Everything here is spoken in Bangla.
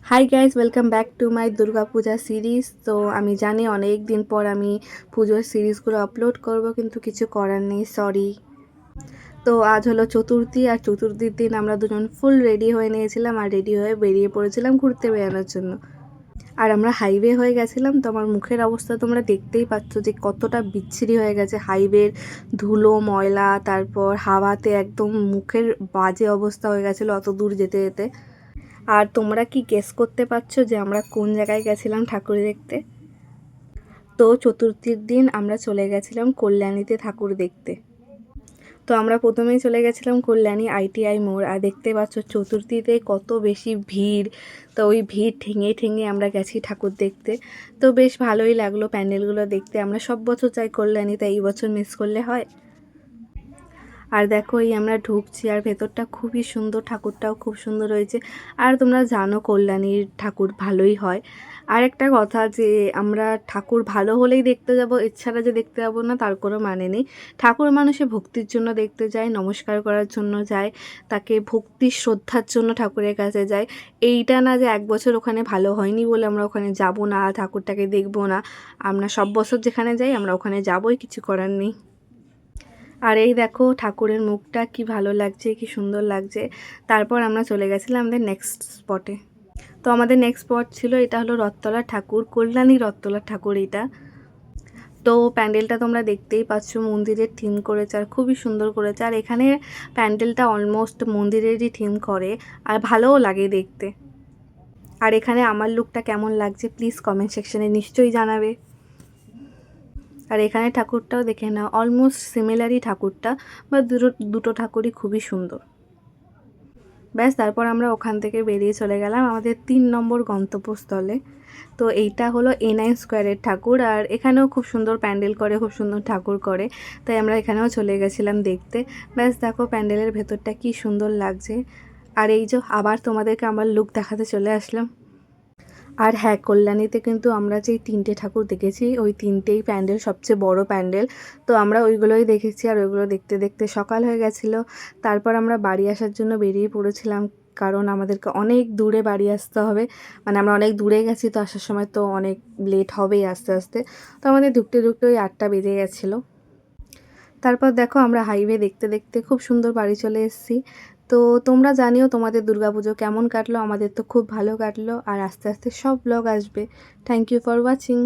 Hi guys, welcome back to my Durga Puja series. তো আমি জানি অনেক দিন পর আমি পুজোর সিরিজগুলো আপলোড করব, কিন্তু কিছু করার নেই, সরি। তো আজ হলো চতুর্থী, আর চতুর্থীর দিন আমরা দুজন ফুল রেডি হয়ে নিয়েছিলাম আর রেডি হয়ে বেরিয়ে পড়েছিলাম ঘুরতে বেড়ানোর জন্য। আর আমরা হাইওয়ে হয়ে গেছিলাম, তো আমার মুখের অবস্থা তোমরা দেখতেই পাচ্ছ যে কতটা বিচ্ছিরি হয়ে গেছে। হাইওয়ের ধুলো ময়লা, তারপর হাওয়াতে একদম মুখের বাজে অবস্থা হয়ে গেছিলো অত দূর যেতে যেতে। আর তোমরা কি গেস করতে পারছো যে আমরা কোন জায়গায় গেছিলাম ঠাকুর দেখতে? তো চতুর্থীর দিন আমরা চলে গেছিলাম কল্যাণীতে ঠাকুর দেখতে। তো আমরা প্রথমেই চলে গেছিলাম কল্যাণী ITI মোড়। আর দেখতে পাচ্ছ চতুর্থীতে কত বেশি ভিড়। তো ওই ভিড় ঠেঙে ঠেঙে আমরা গেছি ঠাকুর দেখতে। তো বেশ ভালোই লাগলো প্যান্ডেলগুলো দেখতে। আমরা সব বছর যাই কল্যাণী, তাই এই বছর মিস করলে হয়? আর দেখো এই আমরা ঢুকছি, আর ভেতরটা খুবই সুন্দর, ঠাকুরটাও খুব সুন্দর হয়েছে। আর তোমরা জানো কল্যাণীর ঠাকুর ভালোই হয়। আর একটা কথা, যে আমরা ঠাকুর ভালো হলেই দেখতে যাব, এছাড়া যে দেখতে যাবো না তার কোনো মানে নেই। ঠাকুর মানুষে ভক্তির জন্য দেখতে যায়, নমস্কার করার জন্য যায়, তাকে ভক্তি শ্রদ্ধার জন্য ঠাকুরের কাছে যায়। এইটা না যে এক বছর ওখানে ভালো হয়নি বলে আমরা ওখানে যাব না, ঠাকুরটাকে দেখবো না। আমরা সব বছর যেখানে যাই আমরা ওখানে যাবোই, কিছু করার নেই। আর এই দেখো ঠাকুরের মুখটা কি ভালো লাগছে, কি সুন্দর লাগছে। তারপর আমরা চলে গেছিলাম আমাদের নেক্সট স্পটে। তো আমাদের নেক্সট স্পট ছিল, এটা হলো রথতলা ঠাকুর, কল্যাণী রথতলা ঠাকুর এটা। তো প্যান্ডেলটা তোমরা দেখতেই পাচ্ছ, মন্দিরের থিম করেছে আর খুবই সুন্দর করেছে। আর এখানে প্যান্ডেলটা অলমোস্ট মন্দিরেরই থিম করে, আর ভালোও লাগে দেখতে। আর এখানে আমার লুকটা কেমন লাগছে প্লিজ কমেন্ট সেকশনে নিশ্চয়ই জানাবে। আর এখানে ঠাকুরটাও দেখে নাও, অলমোস্ট সিমিলারই ঠাকুরটা, বা দুটো দুটো ঠাকুরই খুবই সুন্দর। ব্যাস, তারপর আমরা ওখান থেকে বেরিয়ে চলে গেলাম আমাদের 3 নম্বর গন্তব্যস্থলে। তো এইটা হলো A9 স্কোয়ারের ঠাকুর, আর এখানেও খুব সুন্দর প্যান্ডেল করে, খুব সুন্দর ঠাকুর করে, তাই আমরা এখানেও চলে গেছিলাম দেখতে। ব্যাস দেখো প্যান্ডেলের ভেতরটা কি সুন্দর লাগছে। আর এই যে আবার তোমাদেরকে আমার লুক দেখাতে চলে আসলাম। আর হ্যাঁ, কল্যাণীতে কিন্তু আমরা যেই 3টে ঠাকুর দেখেছি, ওই 3টেই প্যান্ডেল সবচেয়ে বড় প্যান্ডেল। তো আমরা ওইগুলোই দেখেছি, আর ওইগুলো দেখতে দেখতে সকাল হয়ে গেছিলো। তারপর আমরা বাড়ি আসার জন্য বেরিয়ে পড়েছিলাম, কারণ আমাদেরকে অনেক দূরে বাড়ি আসতে হবে। মানে আমরা অনেক দূরে গেছি, তো আসার সময় তো অনেক লেট হবেই আস্তে আস্তে। তো আমাদের ঢুকতে ঢুকতে ওই 8টা বেজে গেছিলো। তারপর দেখো আমরা হাইওয়ে দেখতে দেখতে খুব সুন্দর বাড়ি চলে এসেছি। তো তোমরা জানিও তোমাদের দুর্গাপুজো কেমন কাটলো, আমাদের তো খুব ভালো কাটলো। আর আস্তে আস্তে সব ব্লগ আসবে। Thank you for watching.